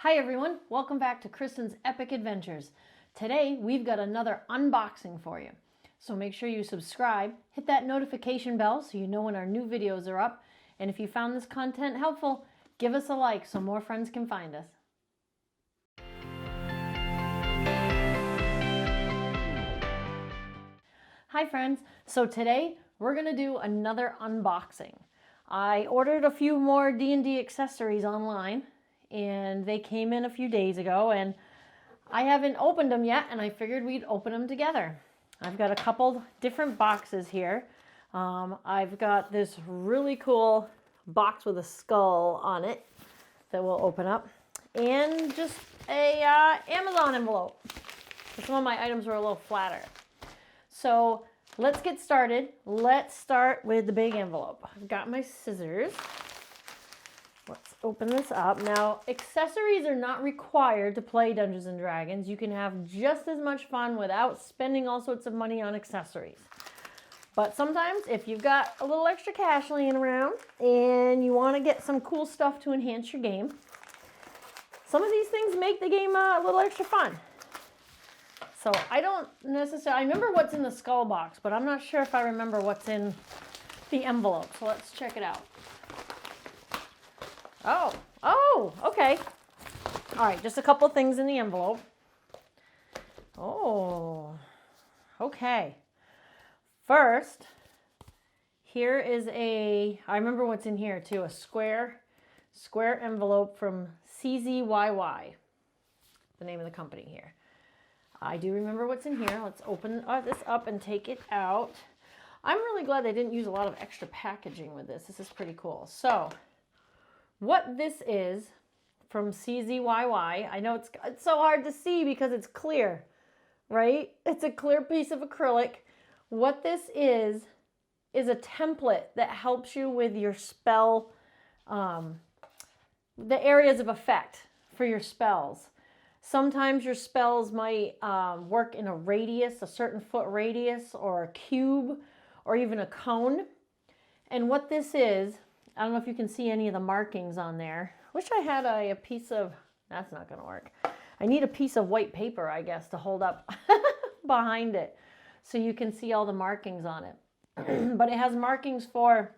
Hi everyone, welcome back to Kristen's Epic Adventures. Today we've got another unboxing for you. So make sure you subscribe, hit that notification bell so you know when our new videos are up. And if you found this content helpful, give us a like so more friends can find us. Hi friends, so today we're going to do another unboxing. I ordered a few more D&D accessories online and they came in a few days ago and I haven't opened them yet and I figured we'd open them together. I've got a couple different boxes here. I've got this really cool box with a skull on it that we'll open up and just a Amazon envelope. Some of my items are a little flatter. So let's get started. Let's start with the big envelope. I've got my scissors. Let's open this up. Now, accessories are not required to play Dungeons & Dragons. You can have just as much fun without spending all sorts of money on accessories. But sometimes, if you've got a little extra cash laying around and you want to get some cool stuff to enhance your game, some of these things make the game a little extra fun. So I don't necessarily, I remember what's in the skull box, but I'm not sure if I remember what's in the envelope. So let's check it out. Oh, okay. All right, just a couple things in the envelope. Oh, okay. First, here is I remember what's in here too, a square envelope from CZYY, the name of the company here. I do remember what's in here. Let's open this up and take it out. I'm really glad they didn't use a lot of extra packaging with this. This is pretty cool. So, what this is from CZYY, I know it's so hard to see because it's clear, right? It's a clear piece of acrylic. What this is a template that helps you with your spell, the areas of effect for your spells. Sometimes your spells might work in a radius, a certain foot radius, or a cube, or even a cone. And what this is, I don't know if you can see any of the markings on there. Wish I had a piece of, that's not going to work. I need a piece of white paper, I guess, to hold up behind it so you can see all the markings on it. But it has markings for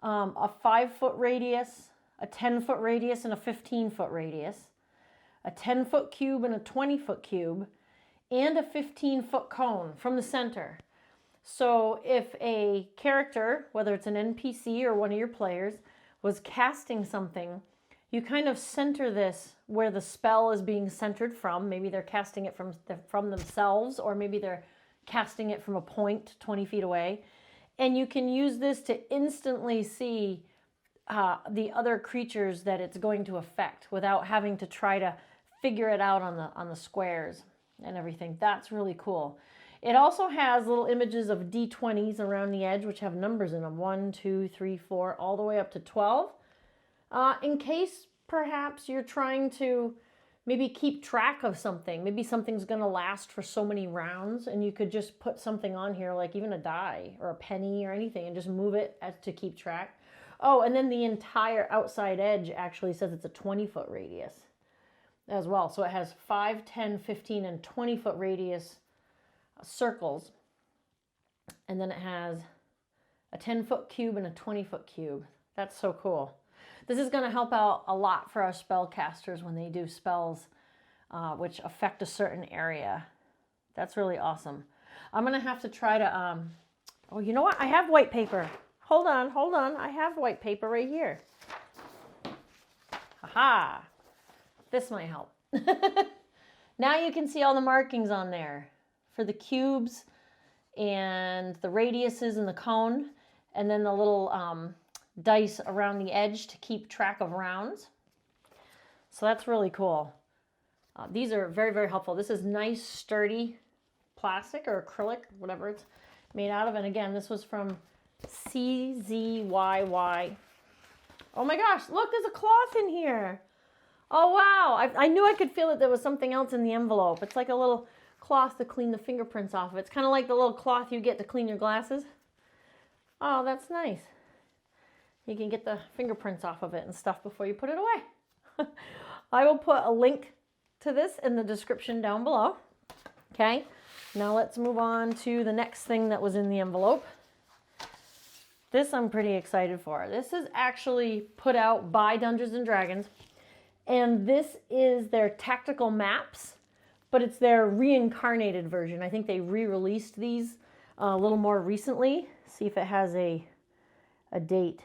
a 5-foot radius, a 10-foot radius, and a 15-foot radius, a 10-foot cube and a 20-foot cube, and a 15-foot cone from the center. So if a character, whether it's an NPC or one of your players, was casting something, you kind of center this where the spell is being centered from. Maybe they're casting it from themselves, or maybe they're casting it from a point 20 feet away. And you can use this to instantly see the other creatures that it's going to affect without having to try to figure it out on the squares and everything. That's really cool. It also has little images of D20s around the edge, which have numbers in them. 1, 2, 3, 4, all the way up to 12. In case perhaps you're trying to maybe keep track of something. Maybe something's going to last for so many rounds, and you could just put something on here, like even a die or a penny or anything, and just move it to keep track. Oh, and then the entire outside edge actually says it's a 20-foot radius as well. So it has 5, 10, 15, and 20-foot radius circles, and then it has a 10-foot cube and a 20-foot cube. That's so cool. This is going to help out a lot for our spellcasters when they do spells which affect a certain area. That's really awesome. I'm going to have to try to oh, you know what? I have white paper. Hold on. I have white paper right here. Aha! This might help. Now you can see all the markings on there for the cubes and the radiuses and the cone, and then the little dice around the edge to keep track of rounds. So that's really cool. These are very, very helpful. This is nice, sturdy plastic or acrylic, whatever it's made out of. And again, this was from CZYY. Oh my gosh, look, there's a cloth in here. Oh wow, I knew I could feel that there was something else in the envelope. It's like a little cloth to clean the fingerprints off of it. It's kind of like the little cloth you get to clean your glasses. Oh, that's nice. You can get the fingerprints off of it and stuff before you put it away. I will put a link to this in the description down below. Okay, now let's move on to the next thing that was in the envelope. This I'm pretty excited for. This is actually put out by Dungeons and Dragons, and this is their tactical maps, but it's their reincarnated version. I think they re-released these a little more recently. See if it has a date.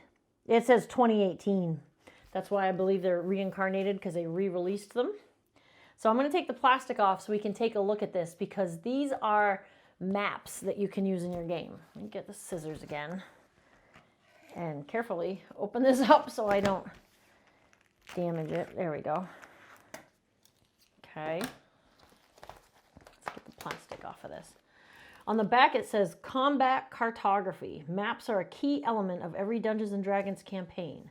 It says 2018. That's why I believe they're reincarnated, because they re-released them. So I'm going to take the plastic off so we can take a look at this, because these are maps that you can use in your game. Let me get the scissors again and carefully open this up so I don't damage it. There we go. Okay. Let's get the plastic off of this. On the back it says combat cartography. Maps are a key element of every Dungeons and Dragons campaign.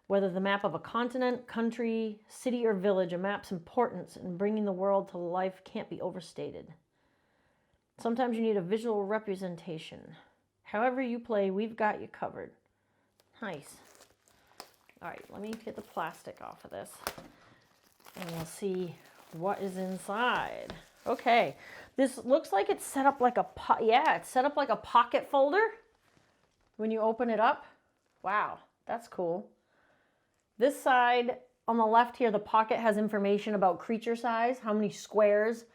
Whether the map of a continent, country, city, or village, a map's importance in bringing the world to life can't be overstated. Sometimes you need a visual representation. However you play, we've got you covered. Nice. All right, let me get the plastic off of this, and we'll see what is inside. Okay, this looks like it's set up like it's set up like a pocket folder when you open it up. Wow, that's cool. This side on the left here, the pocket has information about creature size, how many squares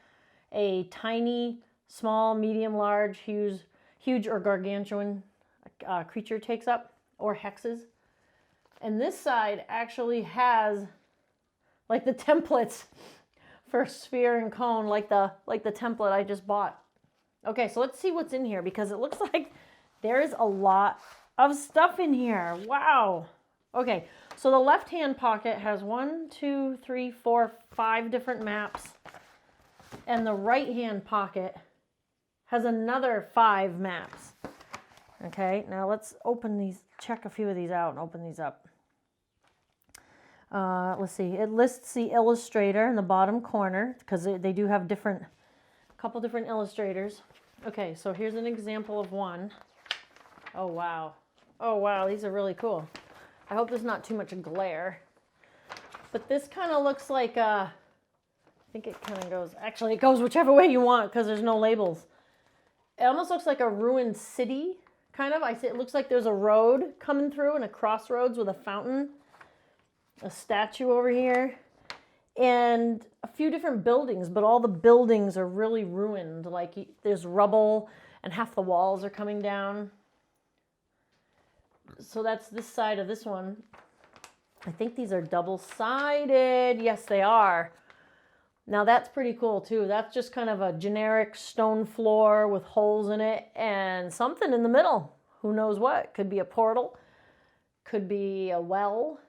a tiny, small, medium, large, huge or gargantuan creature takes up, or hexes. And this side actually has like the templates for sphere and cone, like the template I just bought. Okay, so let's see what's in here, because it looks like there's a lot of stuff in here. Wow. Okay, so the left-hand pocket has 1, 2, 3, 4, 5 different maps, and the right-hand pocket has another 5 maps. Okay, now let's open these, check a few of these out and open these up. Let's see, it lists the illustrator in the bottom corner, because they do have a couple different illustrators. Okay, so here's an example of one. Oh wow. Oh wow, these are really cool. I hope there's not too much glare. But this kind of looks like, I think it kind of goes, actually it goes whichever way you want, because there's no labels. It almost looks like a ruined city, kind of. It looks like there's a road coming through and a crossroads with a fountain, a statue over here, and a few different buildings, but all the buildings are really ruined. Like there's rubble and half the walls are coming down. So that's this side of this one. I think these are double-sided. Yes, they are. Now that's pretty cool too. That's just kind of a generic stone floor with holes in it and something in the middle. Who knows what? Could be a portal, could be a well,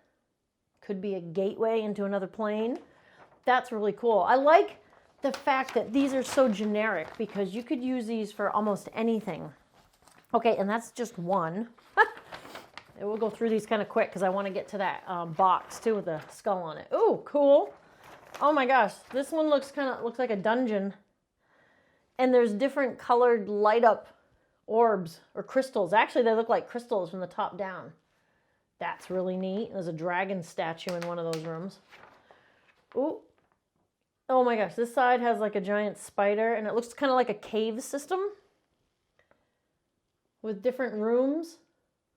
could be a gateway into another plane. That's really cool. I like the fact that these are so generic, because you could use these for almost anything. Okay, and that's just one. And we'll go through these kind of quick, because I want to get to that box too with the skull on it. Ooh, cool. Oh my gosh, this one looks like a dungeon. And there's different colored light up orbs or crystals. Actually, they look like crystals from the top down. That's really neat. There's a dragon statue in one of those rooms. Ooh. Oh my gosh, this side has like a giant spider, and it looks kind of like a cave system with different rooms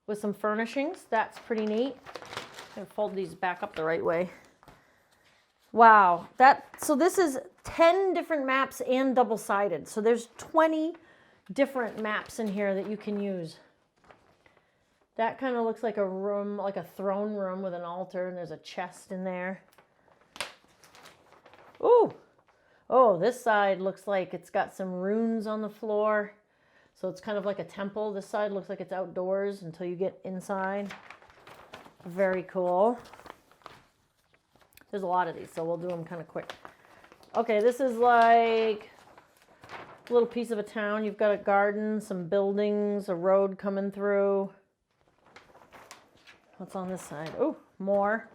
with some furnishings. That's pretty neat. I'm gonna fold these back up the right way. Wow, so this is 10 different maps and double-sided. So there's 20 different maps in here that you can use. That kind of looks like a room, like a throne room with an altar, and there's a chest in there. Ooh. Oh, this side looks like it's got some runes on the floor. So it's kind of like a temple. This side looks like it's outdoors until you get inside. Very cool. There's a lot of these, so we'll do them kind of quick. Okay, this is like a little piece of a town. You've got a garden, some buildings, a road coming through. What's on this side? Oh, more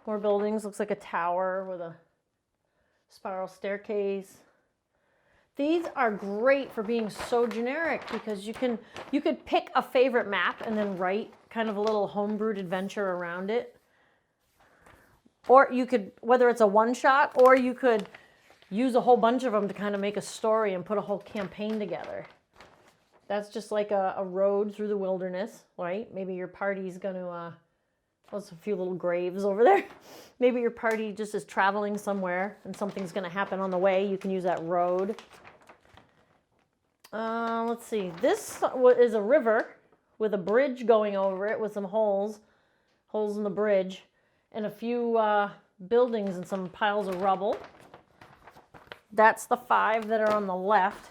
buildings. Looks like a tower with a spiral staircase. These are great for being so generic, because you could pick a favorite map and then write kind of a little homebrewed adventure around it. Or you could, whether it's a one-shot, or you could use a whole bunch of them to kind of make a story and put a whole campaign together. That's just like a road through the wilderness, right? Maybe your party's going to, there's a few little graves over there. Maybe your party just is traveling somewhere and something's going to happen on the way. You can use that road. Let's see. This is a river with a bridge going over it with some holes in the bridge, and a few buildings and some piles of rubble. That's the 5 that are on the left.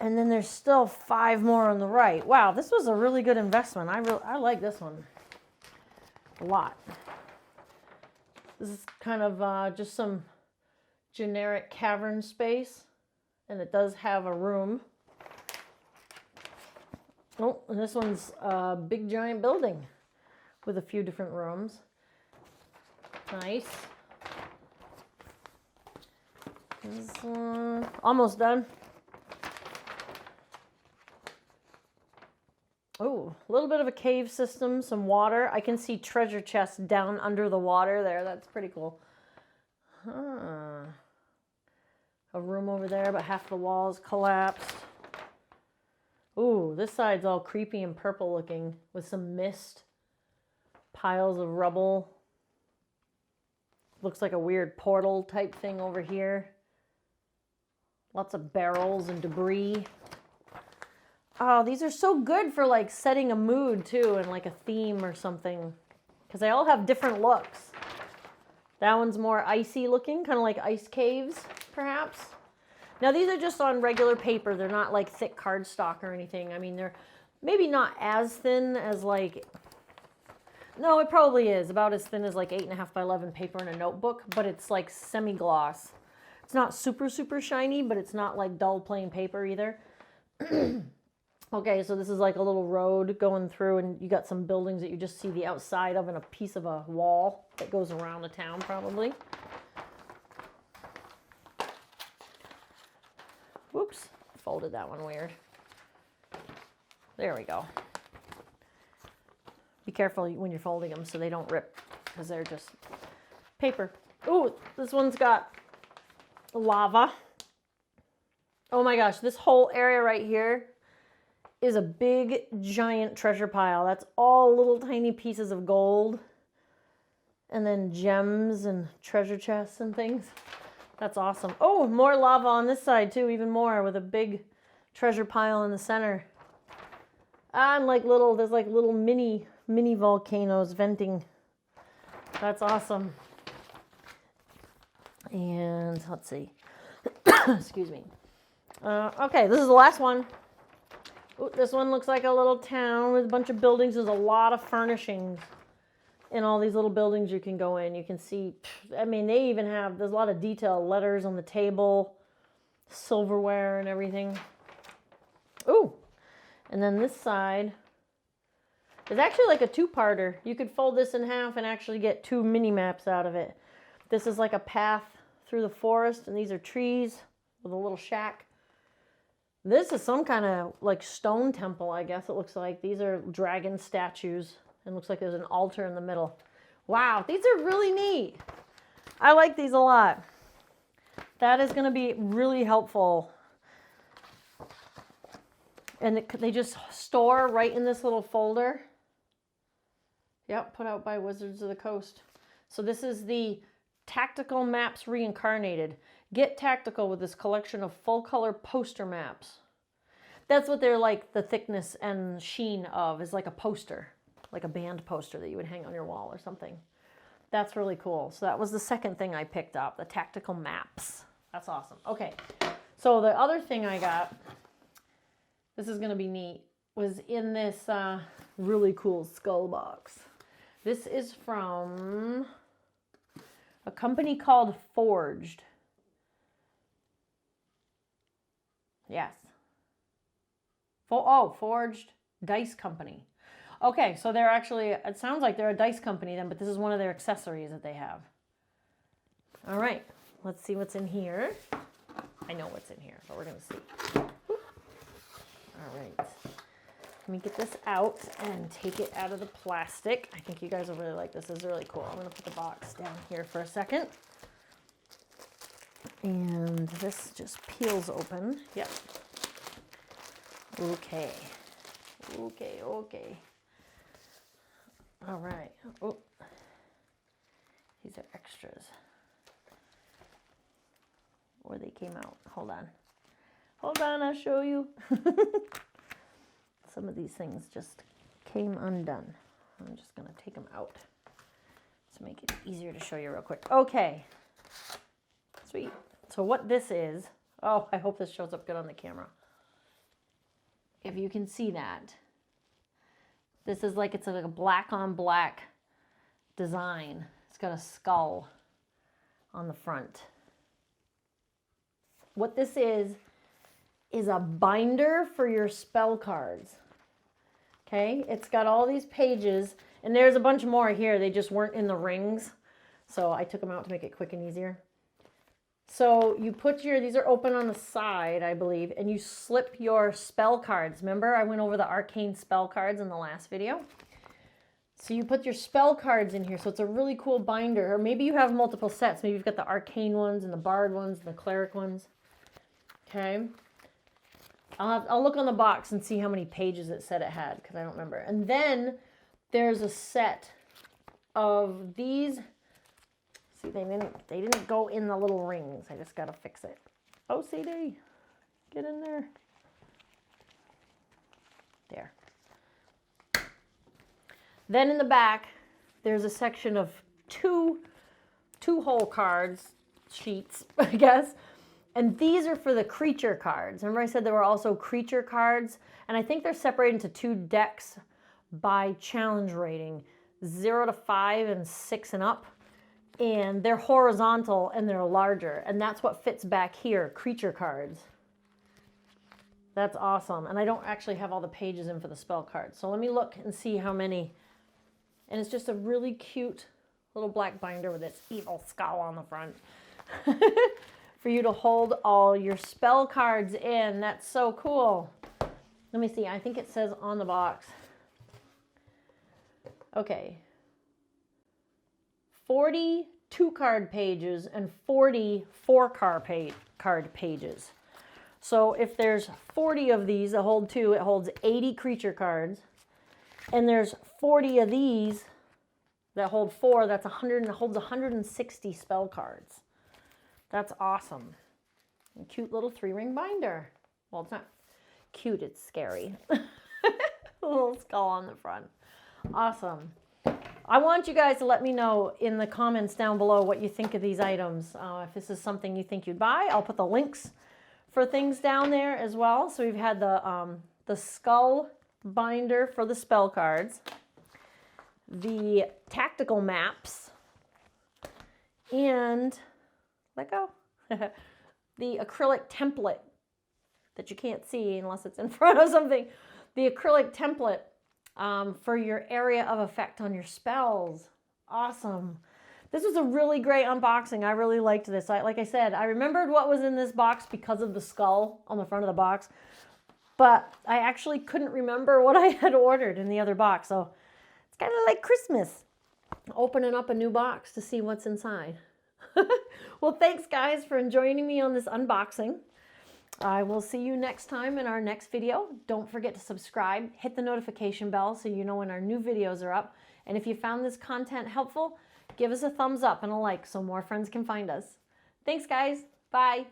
And then there's still 5 more on the right. Wow, this was a really good investment. I like this one a lot. This is kind of just some generic cavern space, and it does have a room. Oh, and this one's a big giant building with a few different rooms. Nice. This one, almost done. Oh, a little bit of a cave system, some water. I can see treasure chests down under the water there. That's pretty cool. Huh. A room over there, but half the walls collapsed. Ooh, this side's all creepy and purple looking with some mist. Piles of rubble. Looks like a weird portal type thing over here. Lots of barrels and debris. Oh, these are so good for like setting a mood too, and like a theme or something, because they all have different looks. That one's more icy looking, kind of like ice caves, perhaps. Now these are just on regular paper. They're not like thick cardstock or anything. I mean, they're maybe not as thin as like, no, it probably is about as thin as like 8.5 by 11 paper in a notebook, but it's like semi-gloss. It's not super, super shiny, but it's not like dull plain paper either. Okay, so this is like a little road going through, and you got some buildings that you just see the outside of and a piece of a wall that goes around the town probably. Whoops, folded that one weird. There we go. Be careful when you're folding them so they don't rip, because they're just paper. Ooh, this one's got lava. Oh my gosh, this whole area right here is a big giant treasure pile. That's all little tiny pieces of gold and then gems and treasure chests and things. That's awesome. Oh, more lava on this side too, even more, with a big treasure pile in the center. And like there's like little mini volcanoes venting. That's awesome. And let's see. Excuse me. Okay, this is the last one. Ooh, this one looks like a little town with a bunch of buildings. There's a lot of furnishings in all these little buildings you can go in. You can see, I mean, they even have, there's a lot of detail, letters on the table, silverware and everything. Ooh, and then this side is actually like a 2-parter. You could fold this in half and actually get 2 mini maps out of it. This is like a path through the forest, and these are trees with a little shack. This is some kind of like stone temple, I guess it looks like. These are dragon statues, and looks like there's an altar in the middle. Wow, these are really neat. I like these a lot. That is going to be really helpful. And they just store right in this little folder. Yep, put out by Wizards of the Coast. So this is the Tactical Maps Reincarnated. Get tactical with this collection of full-color poster maps. That's what they're like, the thickness and sheen of is like a poster, like a band poster that you would hang on your wall or something. That's really cool. So that was the second thing I picked up, the tactical maps. That's awesome. Okay, so the other thing I got, this is going to be neat, was in this really cool skull box. This is from a company called Forged. Yes. Forged Dice Company. Okay, so they're actually, it sounds like they're a dice company then, but this is one of their accessories that they have. All right, let's see what's in here. I know what's in here, but we're going to see. All right. Let me get this out and take it out of the plastic. I think you guys will really like this. This is really cool. I'm going to put the box down here for a second. And this just peels open. Yep. Okay. Okay, okay. All right. Oh, these are extras. Or they came out. Hold on. Hold on, I'll show you. Some of these things just came undone. I'm just going to take them out to make it easier to show you real quick. Okay. Sweet. So what this is, oh, I hope this shows up good on the camera. If you can see that, this is like, it's like a black on black design. It's got a skull on the front. What this is a binder for your spell cards. Okay, it's got all these pages, and there's a bunch more here. They just weren't in the rings, so I took them out to make it quick and easier. So you put these are open on the side, I believe, and you slip your spell cards. Remember, I went over the arcane spell cards in the last video. So you put your spell cards in here, so it's a really cool binder. Or maybe you have multiple sets. Maybe you've got the arcane ones and the bard ones and the cleric ones. Okay. I'll look on the box and see how many pages it said it had, because I don't remember. And then there's a set of these. See, they didn't go in the little rings. I just got to fix it. OCD. Get in there. There. Then in the back, there's a section of two whole cards, sheets, I guess. And these are for the creature cards. Remember I said there were also creature cards? And I think they're separated into 2 decks by challenge rating, 0 to 5 and 6 and up. And they're horizontal and they're larger. And that's what fits back here, creature cards. That's awesome. And I don't actually have all the pages in for the spell cards. So let me look and see how many. And it's just a really cute little black binder with this evil skull on the front. For you to hold all your spell cards in. That's so cool. Let me see. I think it says on the box. Okay. 40 2-card pages and 40 4-card pages. So if there's 40 of these that hold 2, it holds 80 creature cards. And there's 40 of these that hold 4, that's 100, and holds 160 spell cards. That's awesome. A cute little 3-ring binder. Well, it's not cute, it's scary. A little skull on the front. Awesome. I want you guys to let me know in the comments down below what you think of these items. If this is something you think you'd buy, I'll put the links for things down there as well. So we've had the skull binder for the spell cards, the tactical maps, and let go. The acrylic template that you can't see unless it's in front of something. The acrylic template for your area of effect on your spells. Awesome. This was a really great unboxing. I really liked this. Like I said, I remembered what was in this box because of the skull on the front of the box, but I actually couldn't remember what I had ordered in the other box. So it's kind of like Christmas, opening up a new box to see what's inside. Well, thanks guys for joining me on this unboxing. I will see you next time in our next video. Don't forget to subscribe, hit the notification bell so you know when our new videos are up. And if you found this content helpful, give us a thumbs up and a like so more friends can find us. Thanks guys. Bye.